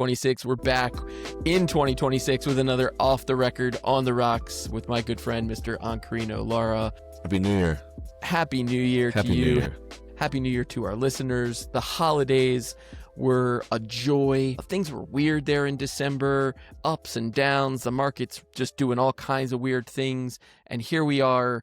26. We're back in 2026 with another Off the Record on the Rocks with my good friend, Mr. Ancarino Lara. Happy New Year. Happy New Year to you. New Year. Happy New Year to our listeners. The holidays were a joy. Things were weird there in December, ups and downs. The market's just doing all kinds of weird things. And here we are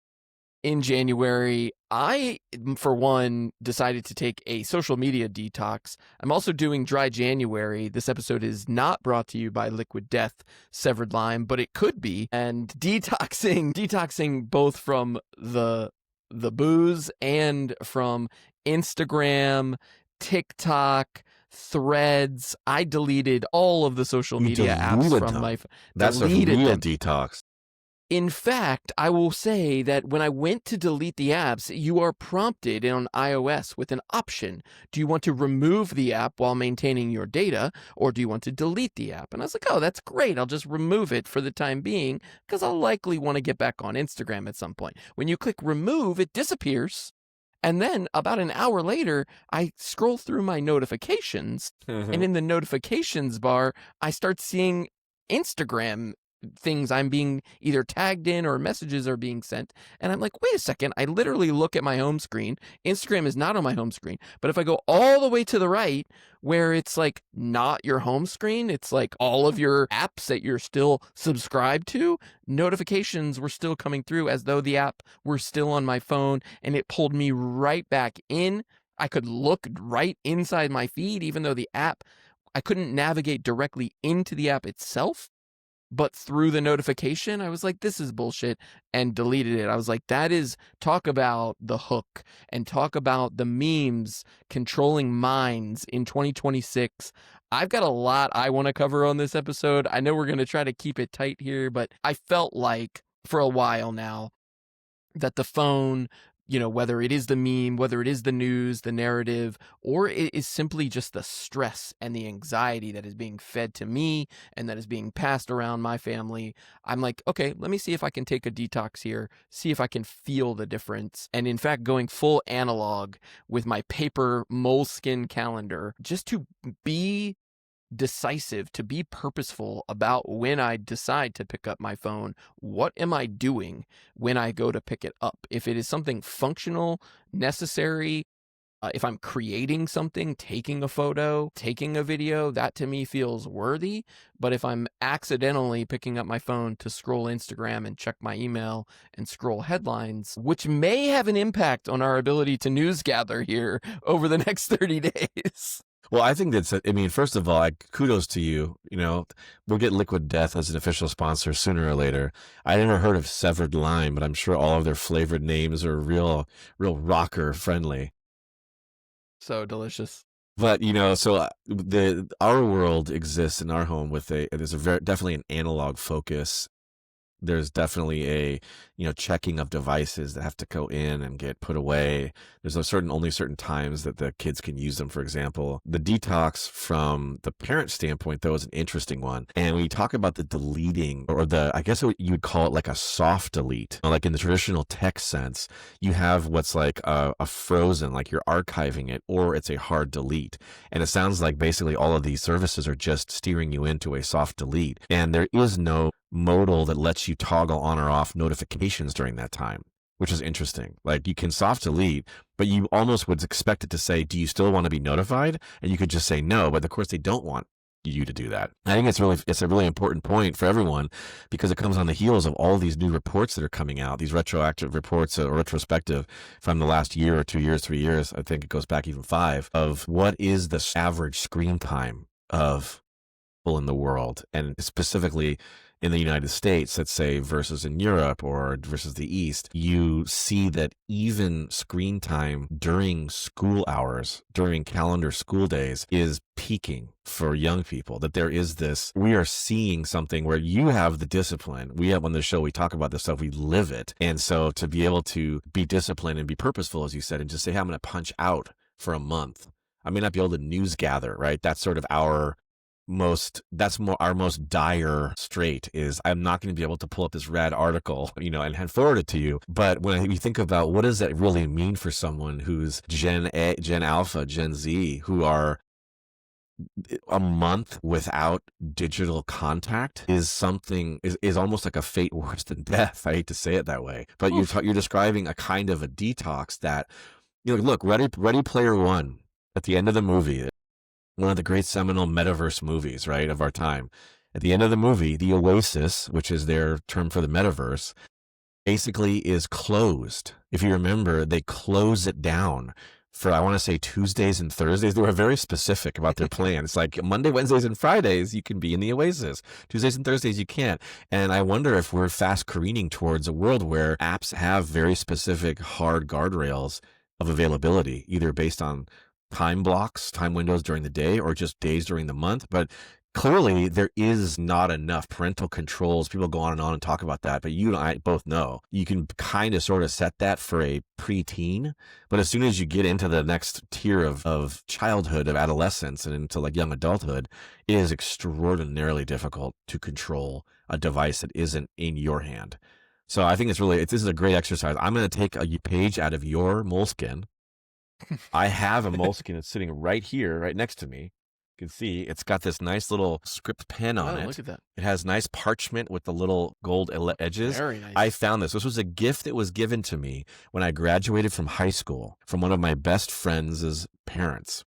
in January. I, for one, decided to take a social media detox. I'm also doing Dry January. This episode is not brought to you by Liquid Death Severed Lime, but it could be. And detoxing both from the booze and from Instagram, TikTok, Threads. I deleted all of the social media apps from my phone. That's a real detox. In fact, I will say that when I went to delete the apps, you are prompted on iOS with an option. Do you want to remove the app while maintaining your data, or do you want to delete the app? And I was like, oh, that's great. I'll just remove it for the time being because I'll likely want to get back on Instagram at some point. When you click remove, it disappears. And then about an hour later, I scroll through my notifications, and in the notifications bar, I start seeing Instagram things I'm being either tagged in or messages are being sent. And I'm like, wait a second. I literally look at my home screen. Instagram is not on my home screen. But if I go all the way to the right where it's like not your home screen, it's like all of your apps that you're still subscribed to, notifications were still coming through as though the app were still on my phone, and it pulled me right back in. I could look right inside my feed, even though the app, I couldn't navigate directly into the app itself. But through the notification, I was like, this is bullshit, and deleted it. I was like, that is, talk about the hook and talk about the memes controlling minds in 2026. I've got a lot I want to cover on this episode. I know we're going to try to keep it tight here, but I felt like for a while now that the phone, you know, whether it is the meme, whether it is the news, the narrative, or it is simply just the stress and the anxiety that is being fed to me and that is being passed around my family, I'm like, okay, let me see if I can take a detox here, see if I can feel the difference. And in fact, going full analog with my paper moleskin calendar, just to be decisive, to be purposeful about when I decide to pick up my phone. What am I doing when I go to pick it up? If it is something functional, necessary, if I'm creating something, taking a photo, taking a video, that to me feels worthy. But if I'm accidentally picking up my phone to scroll Instagram and check my email and scroll headlines, which may have an impact on our ability to news gather here over the next 30 days. Well, I think that's, I mean, first of all, kudos to you. You know, we'll get Liquid Death as an official sponsor sooner or later. I never heard of Severed Lime, but I'm sure all of their flavored names are real rocker friendly. So delicious. But, you know, so our world exists in our home with there's definitely an analog focus. There's definitely a, you know, checking of devices that have to go in and get put away. There's only certain times that the kids can use them, for example. The detox from the parent standpoint, though, is an interesting one. And when you talk about the deleting, or I guess you would call it like a soft delete, like in the traditional tech sense, you have what's like a frozen, like you're archiving it, or it's a hard delete. And it sounds like basically all of these services are just steering you into a soft delete. And there is no modal that lets you toggle on or off notifications during that time, which is interesting. Like you can soft delete, but you almost would expect it to say, do you still want to be notified? And you could just say no, but of course they don't want you to do that. I think it's a really important point for everyone because it comes on the heels of all these new reports that are coming out, these retroactive reports or retrospective from the last year or 2 years, 3 years. I think it goes back even 5 of what is the average screen time of people in the world, and specifically in the United States, let's say, versus in Europe or versus the East. You see that even screen time during school hours, during calendar school days, is peaking for young people. That there is this, we are seeing something where you have the discipline. We have on the show, we talk about this stuff, we live it. And so to be able to be disciplined and be purposeful, as you said, and just say, hey, I'm going to punch out for a month. I may not be able to news gather, right? That's sort of our most dire strait is I'm not going to be able to pull up this rad article, you know, and forward it to you. But when you think about what does that really mean for someone who's Gen Alpha, Gen Z, who are a month without digital contact is something is almost like a fate worse than death. I hate to say it that way, but Oof. you're describing a kind of a detox that, look, Ready Player One, at the end of the movie, one of the great seminal metaverse movies, right, of our time. At the end of the movie, the Oasis, which is their term for the metaverse, basically is closed. If you remember, they close it down for, I want to say, Tuesdays and Thursdays. They were very specific about their plans. Like Monday, Wednesdays, and Fridays, you can be in the Oasis. Tuesdays and Thursdays, you can't. And I wonder if we're fast careening towards a world where apps have very specific hard guardrails of availability, either based on time blocks, time windows during the day, or just days during the month. But clearly, there is not enough parental controls. People go on and talk about that, but you and I both know you can kind of sort of set that for a preteen. But as soon as you get into the next tier of childhood, of adolescence, and into like young adulthood, it is extraordinarily difficult to control a device that isn't in your hand. So I think this is a great exercise. I'm going to take a page out of your moleskin. I have a moleskin that's sitting right here, right next to me. You can see it's got this nice little script pen on Oh, it. look at that. It has nice parchment with the little gold edges. Very nice. I found this. This was a gift that was given to me when I graduated from high school from one of my best friends' parents.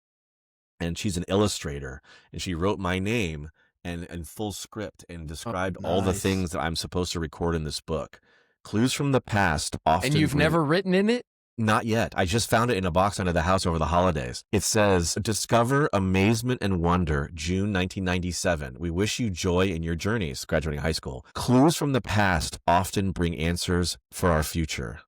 And she's an illustrator, and she wrote my name and full script and described all the nice. things that I'm supposed to record in this book. Clues from the past often. And you've never written in it? Not yet. I just found it in a box under the house over the holidays. It says, "Discover amazement and wonder, June 1997. We wish you joy in your journeys," graduating high school. "Clues from the past often bring answers for our future.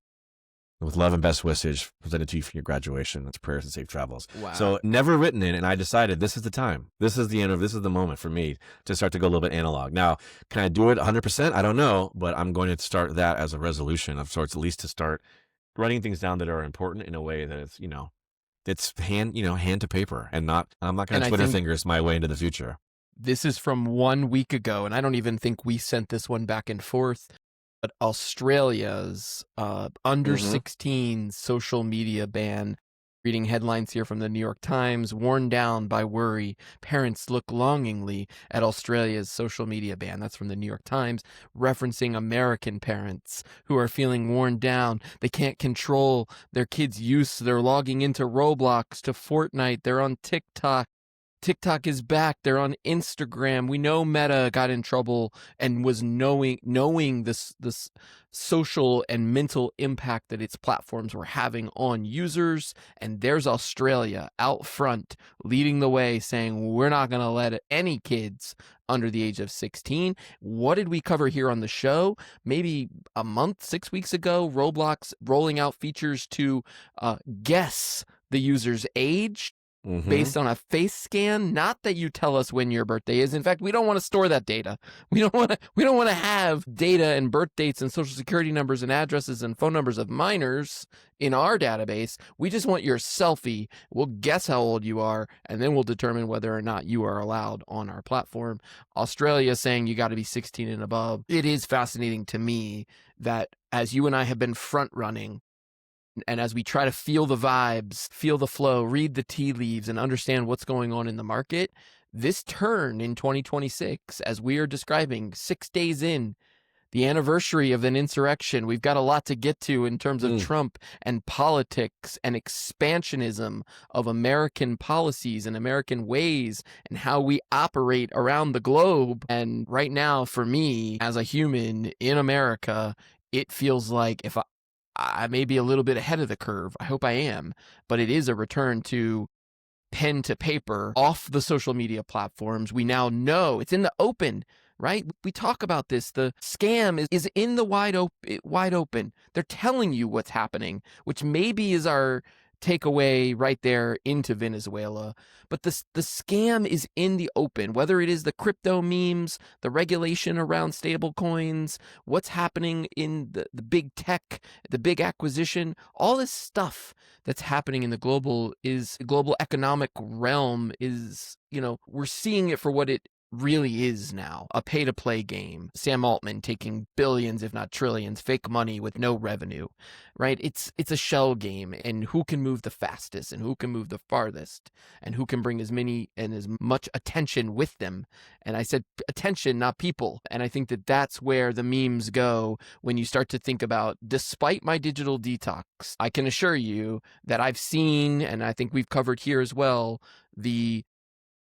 With love and best wishes, presented to you for your graduation. That's prayers and safe travels." Wow. So never written in, and I decided this is the time. This is the moment for me to start to go a little bit analog. Now, can I do it 100%? I don't know, but I'm going to start that as a resolution of sorts, at least to start writing things down that are important in a way that it's, it's hand to paper, and I'm not going And to I Twitter think fingers my way into the future. this is from 1 week ago, and I don't even think we sent this one back and forth, but Australia's under 16 social media ban. Reading headlines here from the New York Times: worn down by worry, parents look longingly at Australia's social media ban. That's from the New York Times, referencing American parents who are feeling worn down. They can't control their kids' use. They're logging into Roblox, to Fortnite. They're on TikTok. TikTok is back. They're on Instagram. We know Meta got in trouble and was knowing this social and mental impact that its platforms were having on users. And there's Australia out front leading the way, saying we're not going to let any kids under the age of 16. What did we cover here on the show? Maybe a month, 6 weeks ago, Roblox rolling out features to guess the user's age based on a face scan. Not that you tell us when your birthday is. In fact, we don't want to store that data. We don't want to have data and birth dates and social security numbers and addresses and phone numbers of minors in our database. We just want your selfie. We'll guess how old you are, and then we'll determine whether or not you are allowed on our platform. Australia saying you got to be 16 and above. It is fascinating to me that as you and I have been front running, and as we try to feel the vibes, feel the flow, read the tea leaves, and understand what's going on in the market, this turn in 2026, as we are describing 6 days in, the anniversary of an insurrection, we've got a lot to get to in terms of Trump and politics and expansionism of American policies and American ways and how we operate around the globe. And right now, for me, as a human in America, it feels like if I may be a little bit ahead of the curve. I hope I am, but it is a return to pen to paper off the social media platforms. We now know it's in the open, right? We talk about this. The scam is in the wide open. They're telling you what's happening, which maybe is our takeaway right there into Venezuela. But the scam is in the open, whether it is the crypto memes, the regulation around stable coins, what's happening in the big tech, the big acquisition, all this stuff that's happening in the global economic realm is, we're seeing it for what it really is now a pay-to-play game. Sam Altman taking billions, if not trillions, fake money with no revenue, right? It's a shell game, and who can move the fastest and who can move the farthest and who can bring as many and as much attention with them. And I said attention, not people. And I think that that's where the memes go when you start to think about, despite my digital detox, I can assure you that I've seen, and I think we've covered here as well, the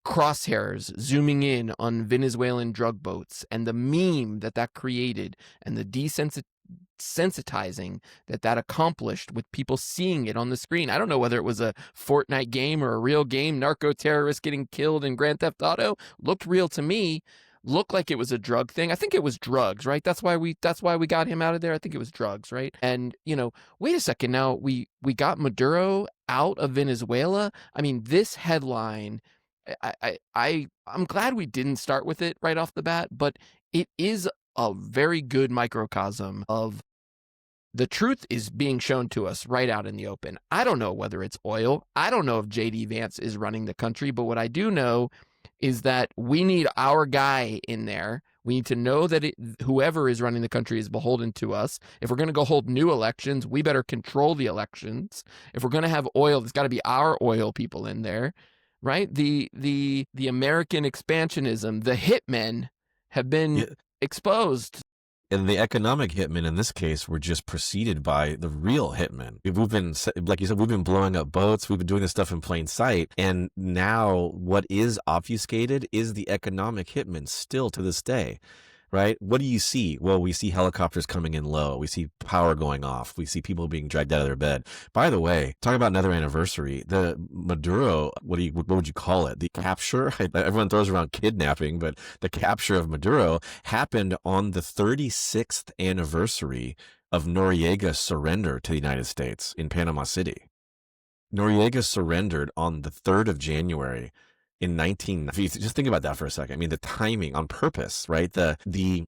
crosshairs zooming in on Venezuelan drug boats and the meme that that created and the desensitizing that that accomplished with people seeing it on the screen. I don't know whether it was a Fortnite game or a real game. Narco terrorists getting killed in Grand Theft Auto looked real to me. Looked like it was a drug thing. I think it was drugs, right? That's why we got him out of there. I think it was drugs, right? And wait a second. Now we got Maduro out of Venezuela. I mean, this headline, I'm glad we didn't start with it right off the bat, but it is a very good microcosm of the truth is being shown to us right out in the open. I don't know whether it's oil. I don't know if JD Vance is running the country, but what I do know is that we need our guy in there. We need to know that whoever is running the country is beholden to us. If we're going to go hold new elections, we better control the elections. If we're going to have oil, there's got to be our oil people in there, right? The American expansionism, the hitmen have been exposed. And the economic hitmen in this case were just preceded by the real hitmen. We've been, like you said, we've been blowing up boats. We've been doing this stuff in plain sight. And now what is obfuscated is the economic hitmen still to this day. Right? What do you see? Well, we see helicopters coming in low. We see power going off. We see people being dragged out of their bed. By the way, talking about another anniversary, the Maduro, what would you call it? The capture? Everyone throws around kidnapping, but the capture of Maduro happened on the 36th anniversary of Noriega's surrender to the United States in Panama City. Noriega surrendered on the 3rd of January in 1990. Just think about that for a second. I mean, the timing on purpose, right? The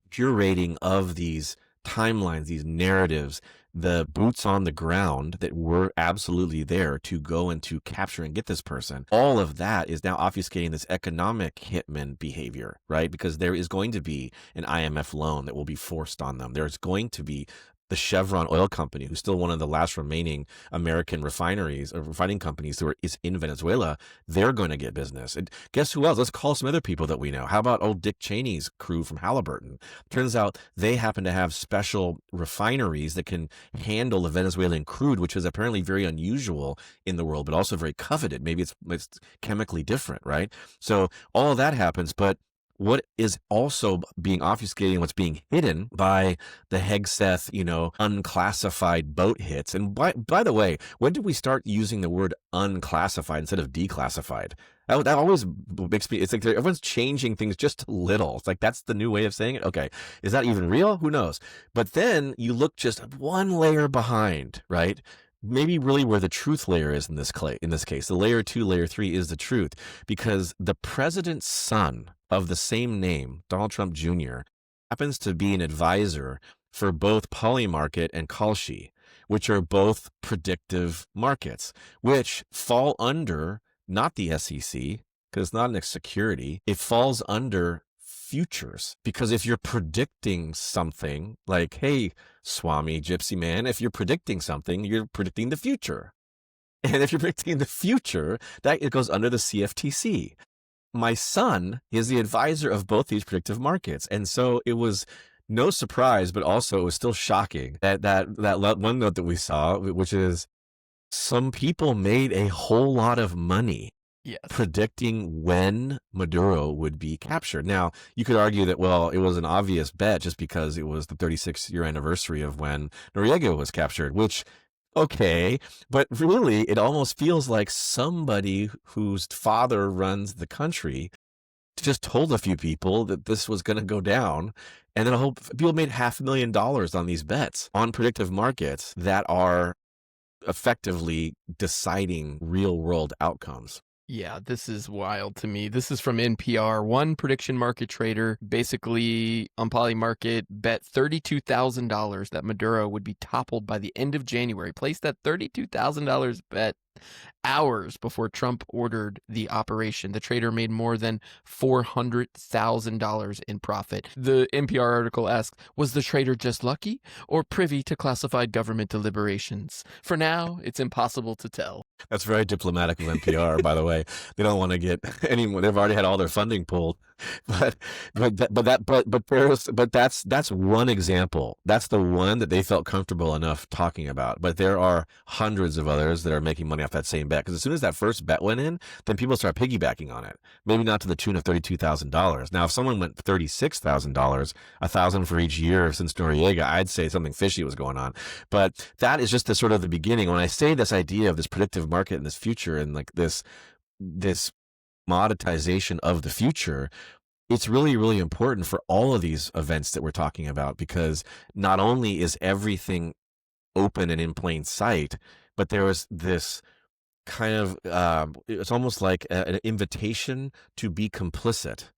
curating of these timelines, these narratives, the boots on the ground that were absolutely there to go and to capture and get this person. All of that is now obfuscating this economic hitman behavior, right? Because there is going to be an IMF loan that will be forced on them. There's going to be the Chevron oil company, who's still one of the last remaining American refineries or refining companies is in Venezuela. They're going to get business. And guess who else? Let's call some other people that we know. How about old Dick Cheney's crew from Halliburton? Turns out they happen to have special refineries that can handle the Venezuelan crude, which is apparently very unusual in the world, but also very coveted. Maybe it's chemically different, right? So all of that happens, but what is also being obfuscated, what's being hidden by the Hegseth, unclassified boat hits. And by the way, when did we start using the word unclassified instead of declassified? That always makes me, it's like everyone's changing things just a little. It's like, that's the new way of saying it. Okay. Is that even real? Who knows? But then you look just one layer behind, right? Maybe really where the truth layer is in this case. The layer 2, layer 3 is the truth, because the president's son of the same name, Donald Trump Jr., happens to be an advisor for both Polymarket and Kalshi, which are both predictive markets, which fall under not the SEC, because it's not a security. It falls under futures, because if you're predicting something like, hey, Swami Gypsy Man, if you're predicting something, you're predicting the future. And if you're predicting the future, it goes under the CFTC. My son is the advisor of both these predictive markets. And so it was no surprise, but also it was still shocking that one note that we saw, which is some people made a whole lot of money predicting when Maduro would be captured. Now, you could argue that, well, it was an obvious bet just because it was the 36th-year anniversary of when Noriega was captured, which, okay, but really, it almost feels like somebody whose father runs the country just told a few people that this was going to go down, and then people made $500,000 on these bets on predictive markets that are effectively deciding real-world outcomes. Yeah, this is wild to me. This is from NPR. One prediction market trader basically on Polymarket bet $32,000 that Maduro would be toppled by the end of January. Placed that $32,000 bet Hours before Trump ordered the operation, the trader made more than $400,000 in profit. The NPR article asks, was the trader just lucky or privy to classified government deliberations? For now, it's impossible to tell. That's very diplomatic of NPR, by the way. They don't want to get anyone. They've already had all their funding pulled, but that's one example. That's the one that they felt comfortable enough talking about. But there are hundreds of others that are making money off that same bet. Because as soon as that first bet went in, then people start piggybacking on it. Maybe not to the tune of $32,000. Now, if someone went $36,000, $1,000 for each year since Noriega, I'd say something fishy was going on. But that is just the sort of the beginning. When I say this idea of this predictive market in this future and like this monetization of the future, it's really, really important for all of these events that we're talking about, because not only is everything open and in plain sight, but there was this kind of it's almost like an invitation to be complicit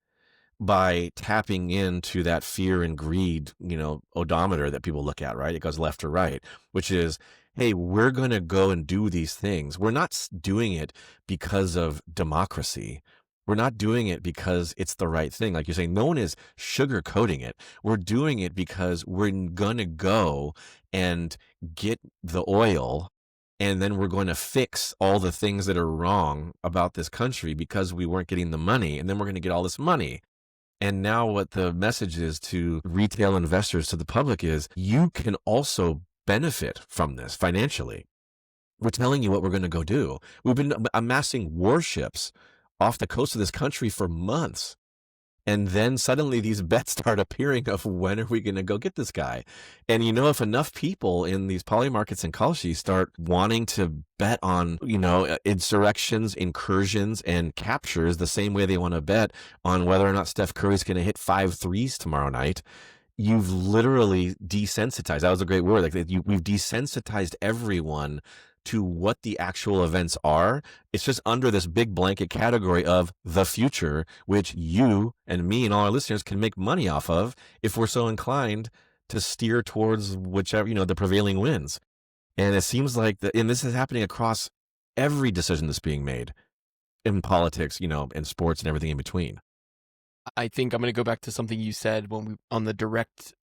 by tapping into that fear and greed, odometer that people look at, right? It goes left or right, which is, hey, we're going to go and do these things. We're not doing it because of democracy. We're not doing it because it's the right thing. Like you're saying, no one is sugarcoating it. We're doing it because we're going to go and get the oil, and then we're going to fix all the things that are wrong about this country because we weren't getting the money, and then we're going to get all this money. And now what the message is to retail investors, to the public, is you can also benefit from this financially. We're telling you what we're going to go do. We've been amassing warships off the coast of this country for months. And then suddenly these bets start appearing of when are we going to go get this guy? And if enough people in these poly markets and Kalshi start wanting to bet on, insurrections, incursions, and captures the same way they want to bet on whether or not Steph Curry's going to hit 5 threes tomorrow night, you've literally desensitized. That was a great word. We've desensitized everyone to what the actual events are. It's just under this big blanket category of the future, which you and me and all our listeners can make money off of if we're so inclined to steer towards whichever, the prevailing wins. And it seems like and this is happening across every decision that's being made in politics, in sports and everything in between. I think I'm going to go back to something you said on the direct,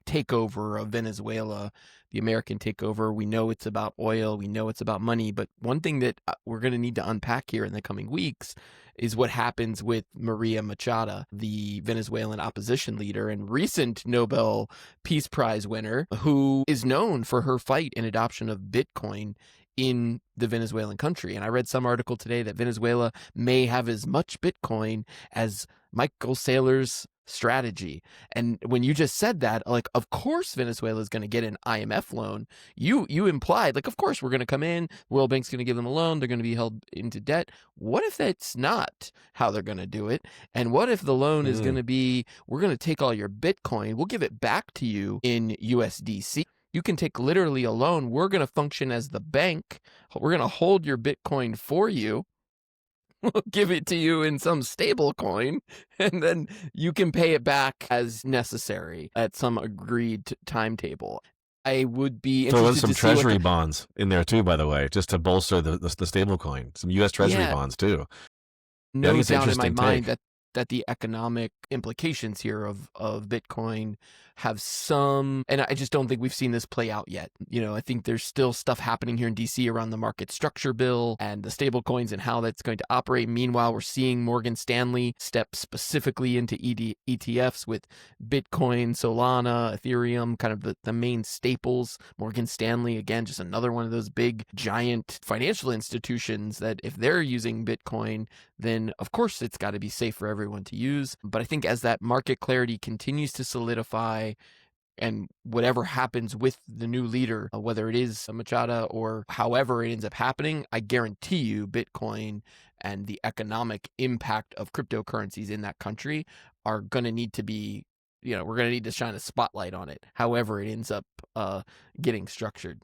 takeover of Venezuela, the American takeover. We know it's about oil. We know it's about money. But one thing that we're going to need to unpack here in the coming weeks is what happens with Maria Machado, the Venezuelan opposition leader and recent Nobel Peace Prize winner, who is known for her fight and adoption of Bitcoin in the Venezuelan country. And I read some article today that Venezuela may have as much Bitcoin as Michael Saylor's strategy. And when you just said that, of course Venezuela is going to get an IMF loan. You implied, of course we're going to come in, World Bank's going to give them a loan, they're going to be held into debt. What if that's not how they're going to do it? And what if the loan is going to be, we're going to take all your Bitcoin, we'll give it back to you in USDC. You can take literally a loan. We're going to function as the bank. We're going to hold your Bitcoin for you. We'll give it to you in some stable coin, and then you can pay it back as necessary at some agreed timetable. I would be interested Throw in some to see treasury bonds in there too, by the way, just to bolster the stable coin. Some U.S. treasury bonds too. No doubt in my mind that the economic implications here of Bitcoin have some, and I just don't think we've seen this play out yet. I think there's still stuff happening here in DC around the market structure bill and the stable coins and how that's going to operate. Meanwhile, we're seeing Morgan Stanley step specifically into ETFs with Bitcoin, Solana, Ethereum, kind of the main staples. Morgan Stanley, again, just another one of those big, giant financial institutions that if they're using Bitcoin, then of course it's got to be safe for everyone to use. But I think as that market clarity continues to solidify, and whatever happens with the new leader, whether it is Machado or however it ends up happening, I guarantee you Bitcoin and the economic impact of cryptocurrencies in that country are going to need to be, we're going to need to shine a spotlight on it, however it ends up getting structured.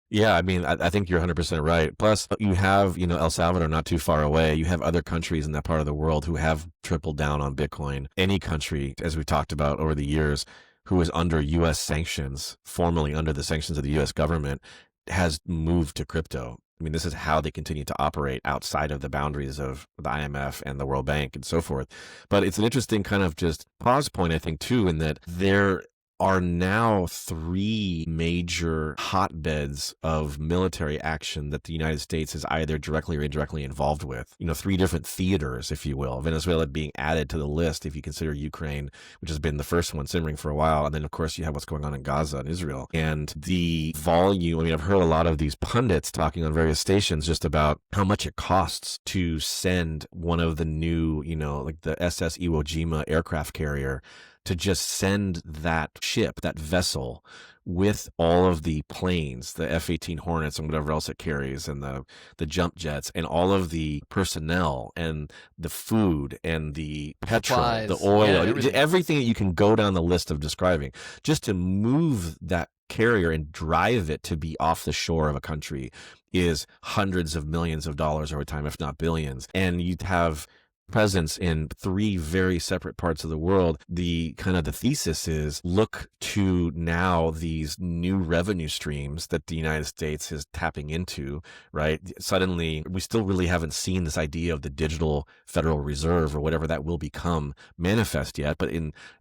Yeah, I mean, I think you're 100% right. Plus, you have, El Salvador not too far away. You have other countries in that part of the world who have tripled down on Bitcoin. Any country, as we talked about over the years, who is under U.S. sanctions, formally under the sanctions of the U.S. government, has moved to crypto. I mean, this is how they continue to operate outside of the boundaries of the IMF and the World Bank and so forth. But it's an interesting kind of just pause point, I think, too, in that there are now three major hotbeds of military action that the United States is either directly or indirectly involved with. Three different theaters, if you will. Venezuela being added to the list if you consider Ukraine, which has been the first one simmering for a while. And then, of course, you have what's going on in Gaza and Israel. And the volume, I mean, I've heard a lot of these pundits talking on various stations just about how much it costs to send one of the new, like the SS Iwo Jima aircraft carrier, to just send that ship, that vessel, with all of the planes, the F-18 Hornets and whatever else it carries, and the jump jets, and all of the personnel, and the food, and the petrol, Supplies, the oil, everything that you can go down the list of describing, just to move that carrier and drive it to be off the shore of a country is hundreds of millions of dollars over time, if not billions. And you'd have presence in three very separate parts of the world. The thesis is look to now these new revenue streams that the United States is tapping into, right? Suddenly, we still really haven't seen this idea of the digital Federal Reserve or whatever that will become manifest yet. But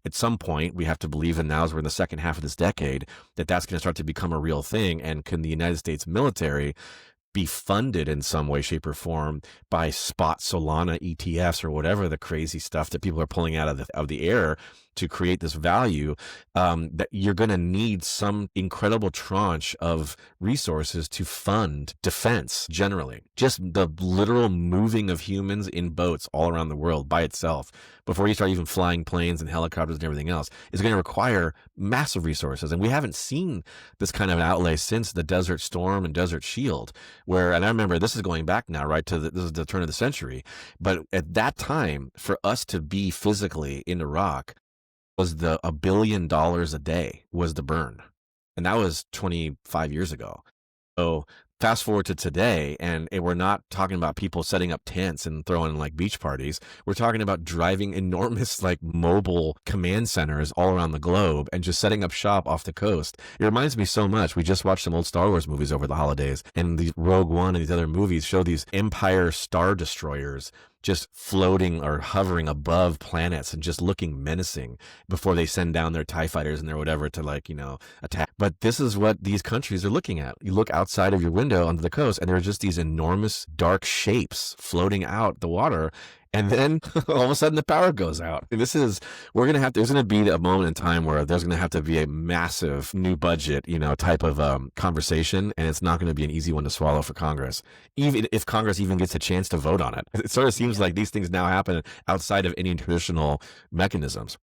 at some point, we have to believe, and now as we're in the second half of this decade, that's going to start to become a real thing. And can the United States military be funded in some way, shape, or form by spot Solana ETFs or whatever the crazy stuff that people are pulling out of the air to create this value, that you're going to need some incredible tranche of resources to fund defense generally. Just the literal moving of humans in boats all around the world by itself, before you start even flying planes and helicopters and everything else, is going to require massive resources. And we haven't seen this kind of an outlay since the Desert Storm and Desert Shield, and I remember this is going back now, right, this is the turn of the century. But at that time, for us to be physically in Iraq, was $1 billion a day was the burn. And that was 25 years ago. So fast forward to today, and we're not talking about people setting up tents and throwing like beach parties. We're talking about driving enormous like mobile command centers all around the globe and just setting up shop off the coast. It reminds me so much. We just watched some old Star Wars movies over the holidays, and the Rogue One and these other movies show these Empire Star Destroyers just floating or hovering above planets and just looking menacing before they send down their TIE fighters and their whatever to attack. But this is what these countries are looking at. You look outside of your window onto the coast, and there are just these enormous dark shapes floating out the water. And then all of a sudden the power goes out. And there's going to be a moment in time where there's going to have to be a massive new budget, type of conversation. And it's not going to be an easy one to swallow for Congress, even if Congress even gets a chance to vote on it. It sort of seems like these things now happen outside of any traditional mechanisms.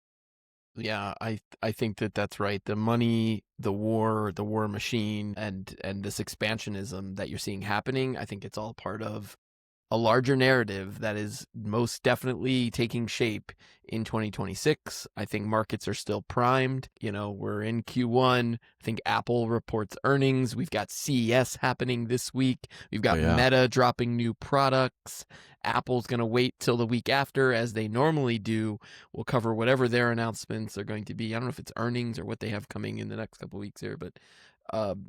Yeah, I think that's right. The money, the war machine, and this expansionism that you're seeing happening, I think it's all part of a larger narrative that is most definitely taking shape in 2026. I think markets are still primed. We're in Q1. I think Apple reports earnings. We've got CES happening this week. We've got Meta dropping new products. Apple's going to wait till the week after, as they normally do. We'll cover whatever their announcements are going to be. I don't know if it's earnings or what they have coming in the next couple of weeks here, but I'm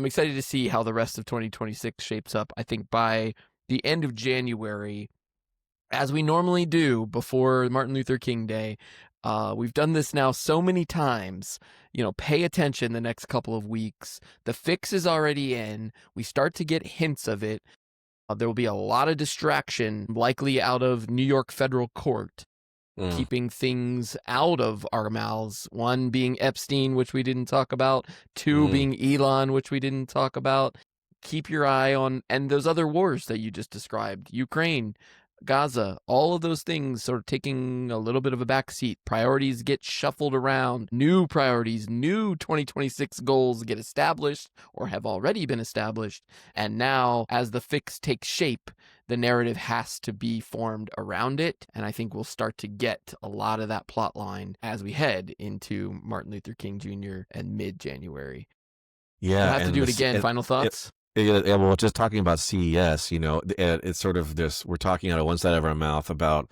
excited to see how the rest of 2026 shapes up. I think by the end of January, as we normally do before Martin Luther King Day, we've done this now so many times. Pay attention the next couple of weeks. The fix is already in. We start to get hints of it. There will be a lot of distraction, likely out of New York federal court, keeping things out of our mouths. One being Epstein, which we didn't talk about. Two being Elon, which we didn't talk about. Keep your eye on, and those other wars that you just described, Ukraine, Gaza, all of those things sort of taking a little bit of a backseat. Priorities get shuffled around. New priorities, new 2026 goals get established or have already been established. And now, as the fix takes shape, the narrative has to be formed around it. And I think we'll start to get a lot of that plot line as we head into Martin Luther King Jr. and mid-January. Yeah. We'll have to do it again. Final thoughts? Yeah, well, just talking about CES, it's sort of this, we're talking out of one side of our mouth about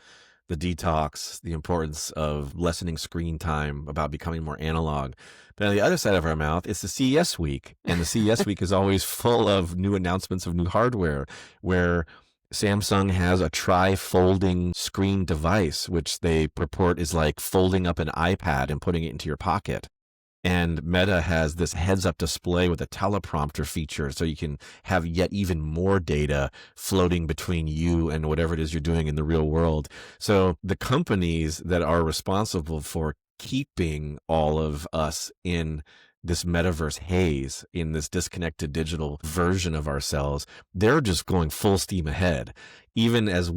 the detox, the importance of lessening screen time, about becoming more analog. But on the other side of our mouth, it's the CES week. And the CES week is always full of new announcements of new hardware, where Samsung has a tri-folding screen device, which they purport is like folding up an iPad and putting it into your pocket. And Meta has this heads-up display with a teleprompter feature, so you can have yet even more data floating between you and whatever it is you're doing in the real world. So the companies that are responsible for keeping all of us in this metaverse haze, in this disconnected digital version of ourselves, they're just going full steam ahead. Even as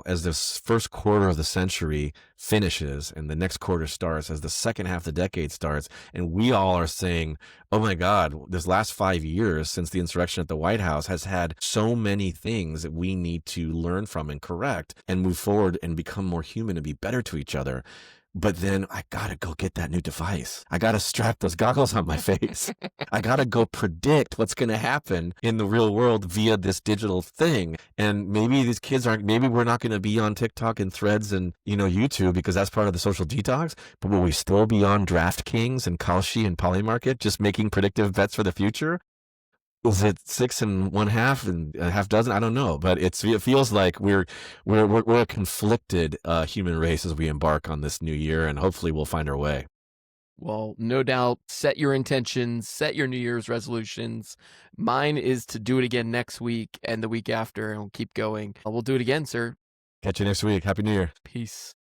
as this first quarter of the century finishes and the next quarter starts, as the second half of the decade starts, and we all are saying, oh my God, this last 5 years since the insurrection at the White House has had so many things that we need to learn from and correct and move forward and become more human and be better to each other. But then I gotta go get that new device. I gotta strap those goggles on my face. I gotta go predict what's gonna happen in the real world via this digital thing. And maybe these kids maybe we're not gonna be on TikTok and Threads and, YouTube, because that's part of the social detox. But will we still be on DraftKings and Kalshi and Polymarket, just making predictive bets for the future? Was it 6 and 1/2 and a half dozen? I don't know, but it feels like we're a conflicted human race as we embark on this new year, and hopefully we'll find our way. Well, no doubt, set your intentions, set your New Year's resolutions. Mine is to do it again next week and the week after, and we'll keep going. We'll do it again, sir. Catch you next week. Happy New Year. Peace.